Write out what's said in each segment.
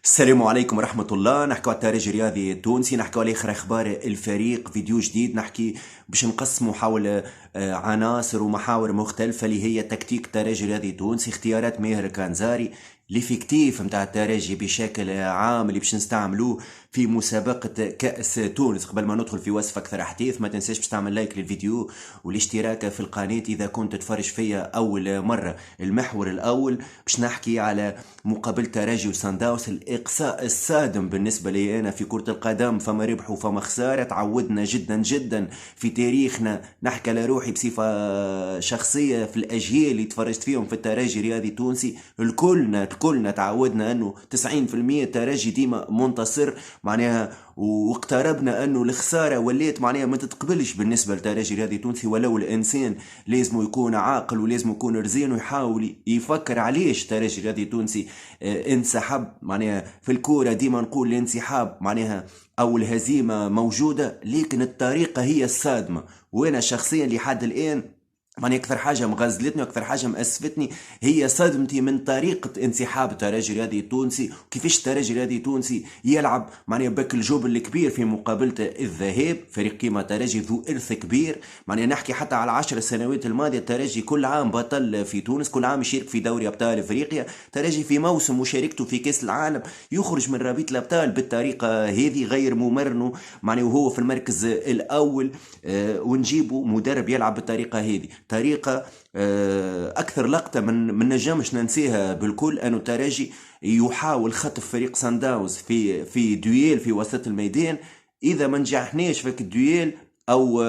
السلام عليكم ورحمة الله. نحكي على الترجي الرياضي التونسي، نحكي على آخر أخبار الفريق. فيديو جديد نحكي باش نقسمه حول عناصر ومحاور مختلفة اللي هي تكتيك الترجي الرياضي التونسي، اختيارات ماهر كانزاري، ليفيكتيف متاع الترجي بشكل عام اللي باش نستعملوه في مسابقة كأس تونس. قبل ما ندخل في وصف أكثر أحداث، ما تنساش باش تعمل لايك للفيديو والاشتراك في القناة إذا كنت تتفرج فيا أول مرة. المحور الأول باش نحكي على مقابل ترجي وسانداوس، الإقصاء الصادم بالنسبة لي أنا في كرة القدم، فما ربح وفما خسارة. تعودنا جدا جدا في تاريخنا، نحكي على روحي بصفة شخصية في الأجيال اللي تفرجت فيهم في الترجي الرياضي التونسي، الكلنا تعودنا أنه 90% الترجي ديما منتصر معناها، واقتربنا أنه الخسارة وليت معناها ما تتقبلش بالنسبة للترجي الرياضي التونسي. ولو الإنسان لازم يكون عاقل ولازم يكون رزين ويحاول يفكر علاش الترجي الرياضي التونسي انسحب. معناها في الكورة ديما نقول الانسحاب معناها او الهزيمة موجودة، لكن الطريقة هي الصادمة. وانا شخصيا لحد الان معني اكثر حاجه مغزلتني واكثر حاجه مأسفتني هي صدمتي من طريقه انسحاب الترجي الرياضي التونسي، وكيفاش الترجي الرياضي التونسي يلعب معني بك الجبل الكبير في مقابله الذهاب. فريق كيما الترجي ذو ارث كبير، معني نحكي حتى على 10 سنوات الماضيه الترجي كل عام بطل في تونس، كل عام يشارك في دوري ابطال افريقيا. الترجي في موسم مشاركته في كاس العالم يخرج من رابطه الابطال بالطريقه هذه غير ممرنه، معني وهو في المركز الاول. ونجيبه مدرب يلعب بالطريقه هذه، طريقة أكثر لقطة من نجمش ننسيها بالكل، أنه الترجي يحاول خطف فريق سان داونز في دويل في وسط الميدان. إذا ما نجحناش في الدويل أو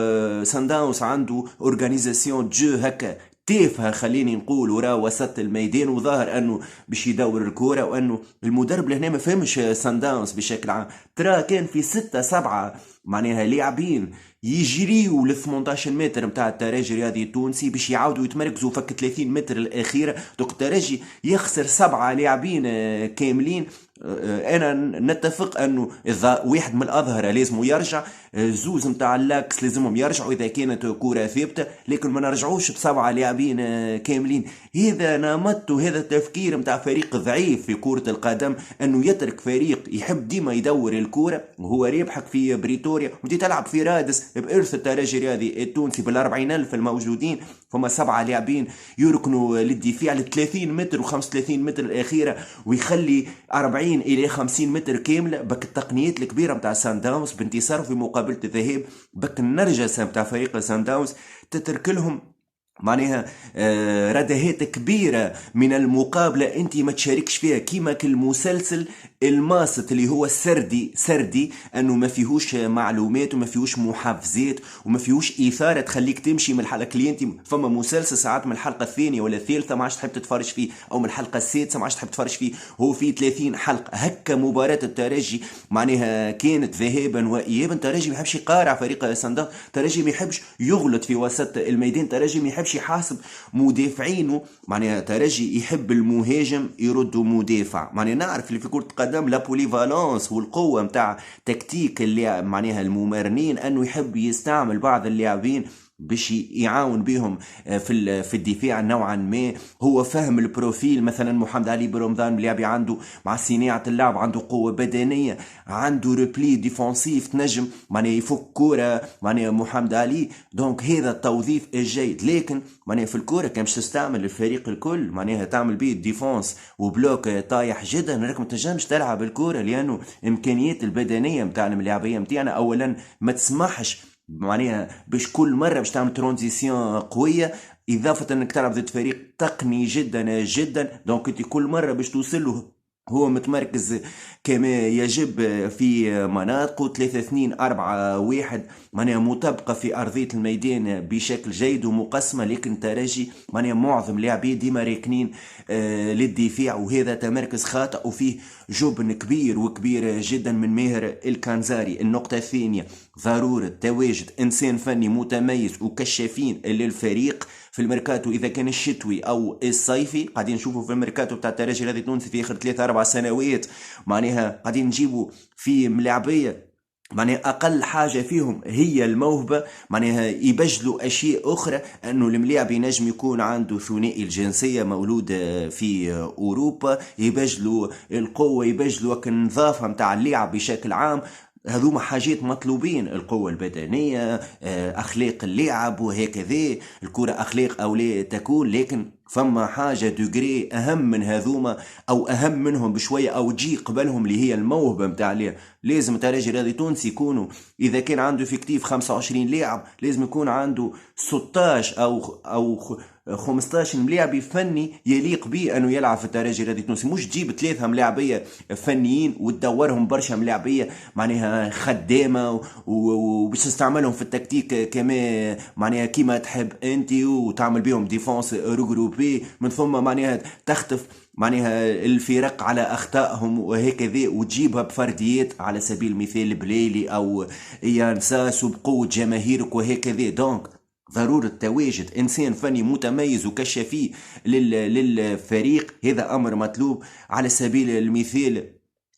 سان داونز عنده أورغانيزاسيون جو هكا تافهه، خليني نقول، وراه وسط الميدان وظاهر انه باش يدور الكوره، وانه المدرب لهنا ما فهمش سان داونز بشكل عام. ترى كان في 6 7 معناها لاعبين يجريوا ل 18 متر نتاع الترجي الرياضي التونسي باش يعاودوا يتمركزوا فك 30 متر الاخيره. دوك الترجي يخسر 7 لاعبين كاملين. انا نتفق انه اذا واحد من الاظهره لازم يرجع، زوز نتاع اللاكس لازمهم يرجعوا اذا كانت كره ثابته، لكن ما نرجعوش ب7 لاعبين كاملين. هذا نمط وهذا التفكير نتاع فريق ضعيف في كره القدم، انه يترك فريق يحب ديما يدور الكره وهو رابحك في بريتوريا وانت تلعب في رادس بإرث الترجي الرياضي التونسي بال40,000 الموجودين. فما 7 لاعبين يركنوا للدفاع ل 30 متر و35 متر الأخيرة، ويخلي 40 إلى 50 متر كاملة. بك التقنيات الكبيرة متاع سان داونز بانتصاره في مقابلة الذهاب، بك النرجسة متاع فريق سان داونز تترك لهم معناها ردهات كبيرة من المقابلة انت ما تشاركش فيها، كيما كالمسلسل الماسط اللي هو سردي انه ما فيهوش معلومات وما فيهوش محفزات وما فيهوش اثارة تخليك تمشي من الحلقة اللي انت. فما مسلسل ساعات من الحلقة الثانية ولا الثالثة ما عادش تحب تتفرج فيه، او من الحلقة السادسة ما عادش تحب تتفرج فيه، هو فيه 30 حلقة. هكا مباراة الترجي معناها كانت ذهابا وايابا. الترجي ما يحبش يقارع فريق سان، الترجي ما يحبش يغلط في وسط الميدان، الترجي ما يحبش يحاسب مدافعينه. معناها ترجي يحب المهاجم يرد مدافع. معناها نعرف اللي في كرة القدم لا بوليفالونس والقوة متاع تكتيك اللي معناها الممرنين، انه يحب يستعمل بعض اللاعبين باش يعاون بهم في الدفاع نوعا ما. هو فهم البروفيل، مثلا محمد علي برمضان ملاعبي عنده مع صناعة اللعب، عنده قوة بدنية، عنده ريبلي ديفونسيف، تنجم معناها يفك كورة معناها محمد علي. دونك هذا التوظيف الجيد، لكن معناها في الكورة كان باش تستعمل الفريق الكل معناها تعمل به ديفونس وبلوك طايح جدا، راك ما تنجمش تلعب الكورة، لانه امكانيات البدنية متاع الملاعبية متاعنا اولا ما تسمحش معناها باش كل مره باش تعمل ترانزيسيون قويه، اضافه انك تلعب ضد فريق تقني جدا جدا. دونك انت كل مره باش توصل له هو متمركز كما يجب في مناطقه 3-2-4-1 معناها مطابقة في أرضية الميدان بشكل جيد ومقسمة. لكن ترجي معناها معظم لاعبيه ديما راكنين للدفاع، وهذا تمركز خاطئ وفيه جبن كبير وكبير جدا من ماهر الكانزاري. النقطة الثانية، ضرورة تواجد إنسان فني متميز وكشافين للفريق في الميركاتو، اذا كان الشتوي او الصيفي. قاعدين نشوفوا في الميركاتو بتاع الترجي الرياضي التونسي في اخر 3 4 سنوات معناها قاعدين نجيبوا في ملاعبيه معناها اقل حاجه فيهم هي الموهبه، معناها يبجلوا اشياء اخرى. انه الملاعب ينجم يكون عنده ثنائي الجنسيه مولود في اوروبا، يبجلوا القوه، يبجلوا النظافه متاع اللعب بشكل عام. هذوما حاجات مطلوبين، القوة البدنية، أخلاق اللعب وهكذا. الكرة أخلاق أو لا تكون، لكن فما حاجة دوغري أهم من هذوما، أو أهم منهم بشوية، أو تجي قبلهم، اللي هي الموهبة متاع اللعب. لازم ترجي رياضي تونسي يكونوا، إذا كان عنده فيكتيف 25 لاعب، لازم يكون عنده 16 أو 15 ملاعب فني يليق به انه يلعب في الترجي الرياضي التونسي. مش تجيب 3 ملاعبيه فنيين وتدورهم برشا ملاعبيه معناها خدامه وباش تستعملهم في التكتيك كما معناها كيما تحب انت، وتعمل بهم ديفونس روجروبي من ثم معناها تخطف معناها الفرق على اخطائهم وهكذا، وتجيبها بفرديات على سبيل المثال بليلي او يانساس وبقوه جماهيرك وهكذا. دونك ضرورة تواجد إنسان فني متميز وكشافي للفريق، هذا أمر مطلوب. على سبيل المثال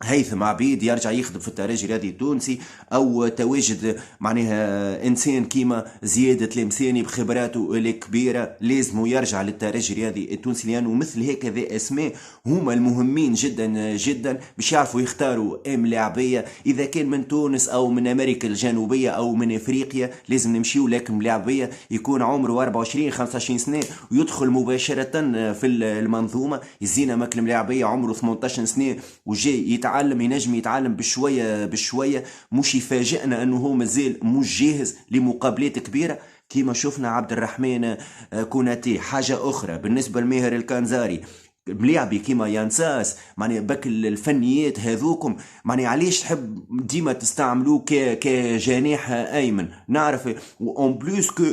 هيثم عبيد يرجع يخدم في الترجي الرياضي التونسي، او تواجد معناها انسان كيما زياد تلمساني بخبراته الكبيره لازم يرجع للترجي الرياضي التونسي، لانه مثل هكذا اسماء هما المهمين جدا جدا باش يعرفوا يختاروا ملاعبيه. اذا كان من تونس او من امريكا الجنوبيه او من افريقيا، لازم نمشيو لك ملاعبيه يكون عمره 24 25 سنه ويدخل مباشره في المنظومه. يزينا ماكل ملاعبيه عمره 18 سنه وجاي يتعلم، ينجم يتعلم بشويه بشويه، مش يفاجئنا انه هو مازال مش جاهز لمقابلات كبيره كيما شفنا عبد الرحمن كوناتي. حاجه اخرى بالنسبه لماهر الكنزاري، ملاعبي كيما يانساس معني بك الفنيات هذوكم، معني علاش تحب ديما تستعملوه كجناح ايمن؟ نعرف اون بلوس كو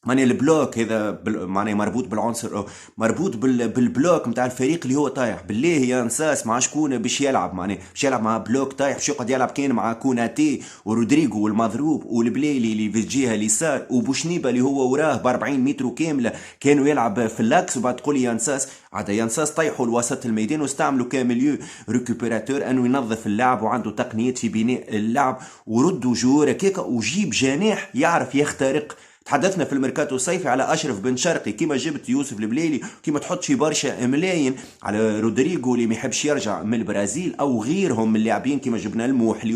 معني البلوك هذا معني مربوط بالعنصر، مربوط بالبلوك نتاع الفريق اللي هو طايح. بالله يا نساس مع شكون باش يلعب؟ معني باش يلعب مع بلوك طايح؟ باش يقعد يلعب كان مع كوناتي ورودريغو والمضروب والبليلي اللي في الجهه اليسار وبوشنيبه اللي هو وراه ب 40 متر كامله كانوا يلعب في اللاكس؟ وبعد تقول لي يا نساس عاد يا نساس طيحوا لوسط الميدان واستعملوا كامليو ريكوبيراتور انه ينظف اللعب وعنده تقنيات في بناء اللعب، وردوا جورك هيك وجيب جناح يعرف يخترق. تحدثنا في الميركاتو الصيفي على اشرف بن شرقي، كيما جبت يوسف البليلي، كيما تحط في برشا ملايين على رودريغو اللي ما يحبش يرجع من البرازيل، او غيرهم من اللاعبين كيما جبنا الموحلي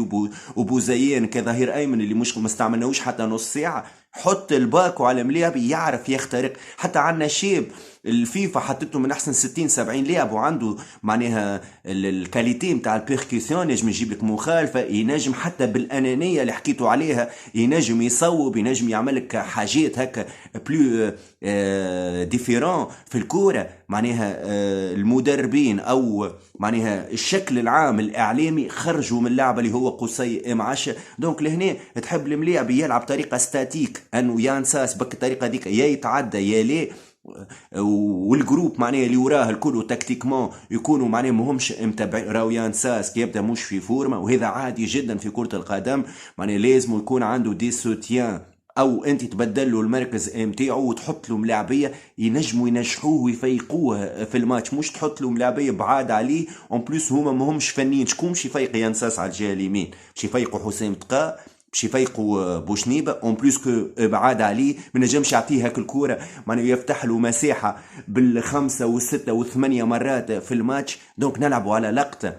وبوزيان كظهير ايمن اللي مش مستعملناوش حتى نص ساعه. حط الباكو على ملاعبي يعرف يخترق. حتى عنا شاب الفيفا حطته من احسن 60 70 لاعب وعنده معناها الكاليتي نتاع البيركسيون، ينجم يجيب لك مخالفه، ينجم حتى بالانانيه اللي حكيتوا عليها ينجم يصوب، ينجم يعمل لك حاجات هكا بلو ديفيرون في الكوره. معناها المدربين او معناها الشكل العام الاعلامي خرجوا من اللعبه اللي هو قصي ام10. دونك لهنا تحب الملاعب يلعب طريقه ستاتيك، انه يانساس بك الطريقه ذيك يا يتعدى يا لا، والجروب معناها اللي وراه الكل تكتيكمون يكونوا معناها مهمش متابعين. راو يانساس كي يبدا مش في فورمه، وهذا عادي جدا في كره القدم. معناها لازم يكون عنده دي سوتيان، او انت تبدل له المركز نتاعو وتحط له ملاعبيه ينجموا ينجحوه ويفيقوه في الماتش، مش تحط له ملاعبيه بعاد عليه. اون بليس هما ماهمش فنيين. شكون باش يفيق ينساس على الجهه اليمين؟ باش يفيقوا حسام تقا، باش يفيقوا بوشنيبه. اون بليس كو بعاد عليه ما نجمش يعطيه هاك الكوره، معناها يفتح له مساحه بالخمسه والسته والثمانيه مرات في الماتش. دونك نلعبوا على لقطه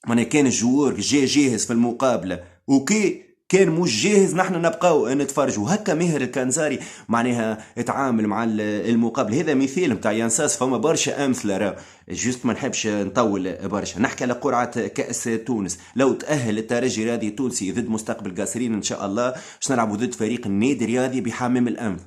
معناها كان الجوار جاي جاهز في المقابله، اوكي كان مش جاهز نحن نبقاو نتفرجوا. هكا ماهر الكنزاري معناها اتعامل مع المقابل. هذا مثال نتاع ينساس، فما برشا امثله. راه جوست ما نحبش نطول برشا. نحكي على قرعه كاس تونس، لو تاهل الترجي الرياضي التونسي ضد مستقبل قاسرين ان شاء الله باش نلعبوا ضد فريق النادي الرياضي بحمام الانف،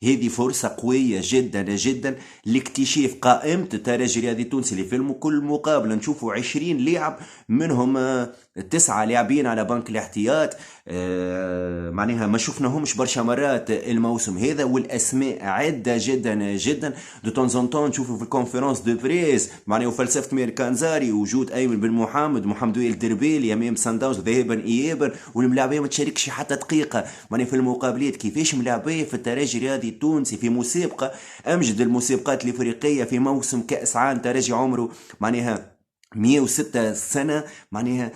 هذه فرصه قويه جدا جدا لاكتشاف قائمه الترجي الرياضي التونسي اللي في كل مقابله نشوفوا 20 لاعب منهم 9 لاعبين على بنك الاحتياط. معناها ما شفناهمش برشا مرات الموسم هذا، والاسماء عده جدا جدا. دو طون نشوفوا في الكونفرنس دو بريس معناها وفلسفه مير كانزاري، وجود ايمن بن محمد وائل دربيل امام سان داونز ذهابا ايابا، والملاعبيه ما تشاركش حتى دقيقه معناها في المقابلات. كيفاش ملاعبيه في الترجي الرياضي التونسي في مسابقه امجد المسابقات الافريقيه في موسم كاس عام ترجي عمره معناها 106 سنة معناها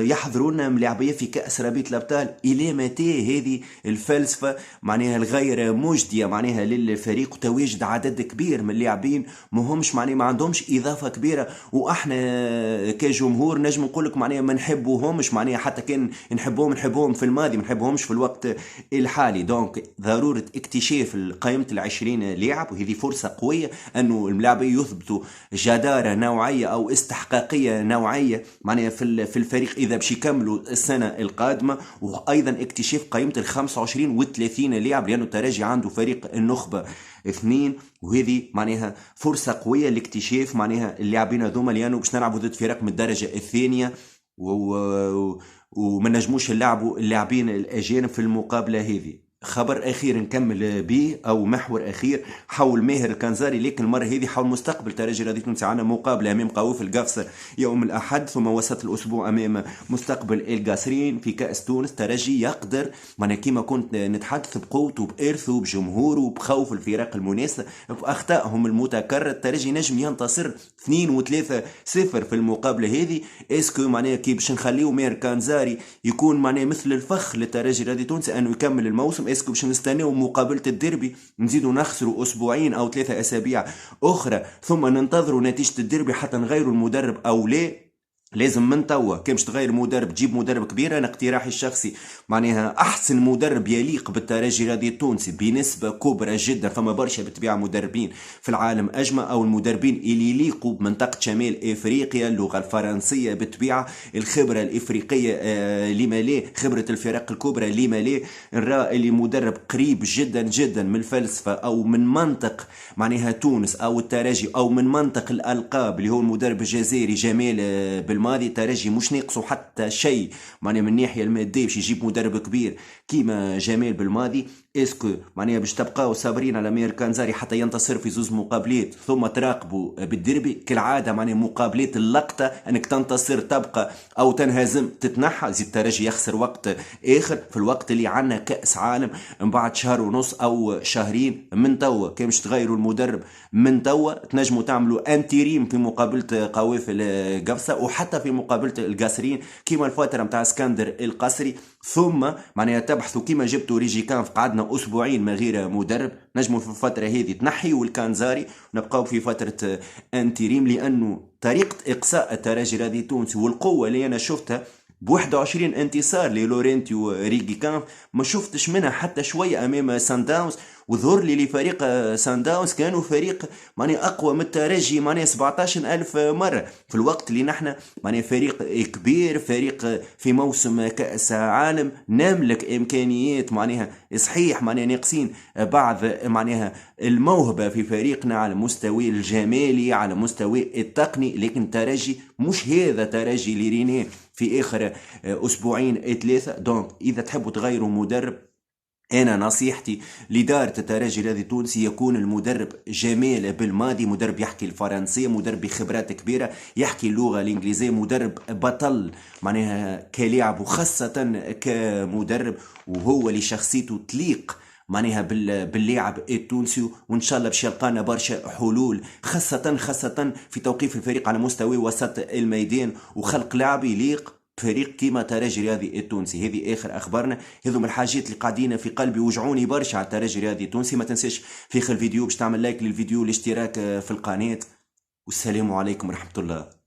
يحضرونا ملاعبية في كأس رابطة الأبطال. إلى متى هذه الفلسفة معناها الغير مجدية معناها للفريق، وتواجد عدد كبير من اللاعبين مهمش معناها ما عندهمش إضافة كبيرة، وإحنا كجمهور نجم نقولك معناها ما نحبوهمش معناها، حتى كان نحبوهم في الماضي ما نحبوهمش في الوقت الحالي. دونك ضرورة اكتشاف قائمة العشرين لاعب، وهذه فرصة قوية أنه الملاعبين يثبتوا جدارة نوعية أو استحقاقية نوعية معناها في الفريق إذا باش يكملوا السنة القادمة. وأيضا اكتشاف قائمة ال 25 و 30 لاعب، لأنه الترجي عنده فريق النخبة اثنين، وهذه معناها فرصة قوية لاكتشاف معناها اللاعبين هذوما، لأنه باش نلعبوا ضد فرق من الدرجة الثانية وما نجموش نلعبوا اللاعبين الأجانب في المقابلة هذه. خبر اخير نكمل به او محور اخير حول ماهر الكنزاري، لكن المره هذه حول مستقبل ترجي رياضي تونس. عندنا مقابله امام قاووف القفص يوم الاحد، ثم وسط الاسبوع امام مستقبل القاسرين في كاس تونس. ترجي يقدر معناها كيما كنت نتحدث بقوته بارثه بجمهوره بخوف الفرق المنافسه باخطائهم المتكرره، الترجي نجم ينتصر 2 و3 0 في المقابله هذه. اسكو معناها كي باش نخليو ماهر الكنزاري يكون معناها مثل الفخ للترجي رياضي تونس انه يكمل الموسم؟ اسكو باش نستناو مقابله الديربي نزيدوا نخسروا اسبوعين او 3 اسابيع اخرى ثم ننتظروا نتيجه الديربي حتى نغيروا المدرب او لا؟ لازم من توا كان باش تغير مدرب تجيب مدرب كبير. انا اقتراحي الشخصي معناها احسن مدرب يليق بالترجي الرياضي التونسي بنسبه كبرى جدا، فما برشا بالطبيعه مدربين في العالم اجمع، او المدربين اللي يليقوا بمنطقه شمال افريقيا، اللغه الفرنسيه بالطبيعه، الخبره الافريقيه لما لا، خبره الفرق الكبرى لما لا. نرى اللي مدرب قريب جدا جدا من الفلسفه او من منطق معناها تونس او الترجي، او من منطق الالقاب اللي هو المدرب الجزائري جمال الماضي. الترجي مش ناقصه حتى شيء معناها من الناحيه الماديه باش يجيب مدرب كبير كيما جمال بالماضي. اسكو معناها باش تبقاو صابرين على ماهر كنزاري حتى ينتصر في زوز مقابلات ثم تراقبوا بالدربي كالعاده معناها مقابلات اللقطه انك تنتصر تبقى او تنهزم تتنحى؟ زي الترجي يخسر وقت اخر في الوقت اللي عنا كاس عالم من بعد شهر ونص او شهرين من توا. كان باش تغيروا المدرب من توا تنجموا تعملوا انتيريم في مقابله قوافل قفصه وحتى في مقابله القاسرين كيما الفتره نتاع اسكندر القصري، ثم معناها تبحثوا كيما جبتوا ريجي كانف قعدنا اسبوعين من غير مدرب، نجموا في الفتره هذه تنحيوا الكنزاري ونبقاو في فتره انتيريم. لانه طريقه اقصاء الترجي الرياضي التونسي والقوه اللي انا شفتها ب 21 انتصار للورينتيو ريجي كانف ما شفتش منها حتى شويه امام سان داونز. وظهر لي لفريق سان داونز كانوا فريق معناها اقوى من الترجي معناها 17,000 مره، في الوقت اللي نحن معناها فريق كبير، فريق في موسم كاس عالم، نملك امكانيات معناها صحيح معناها ناقصين بعض معناها الموهبه في فريقنا على مستوى الجمالي على مستوى التقني، لكن الترجي مش هذا ترجي اللي ريناه في اخر اسبوعين 3. دونك اذا تحبوا تغيروا مدرب، انا نصيحتي لإدارة الترجي الرياضي التونسي يكون المدرب جمال بالماضي، مدرب يحكي الفرنسية، مدرب بخبرات كبيرة يحكي اللغة الانجليزية، مدرب بطل معناها كلاعب وخاصة كمدرب، وهو اللي شخصيته تليق معناها باللاعب التونسي. وان شاء الله باش يلقانا برشا حلول خاصة في توقيف الفريق على مستوى وسط الميدان وخلق لاعب يليق فريق كيما ترجي رياضي التونسي. هذه اخر اخبارنا، هذو من الحاجات اللي قاعدين في قلبي وجعوني برشا على الترجي الرياضي التونسي. ما تنساش في اخر الفيديو باش تعمل لايك للفيديو والاشتراك في القناه، والسلام عليكم ورحمه الله.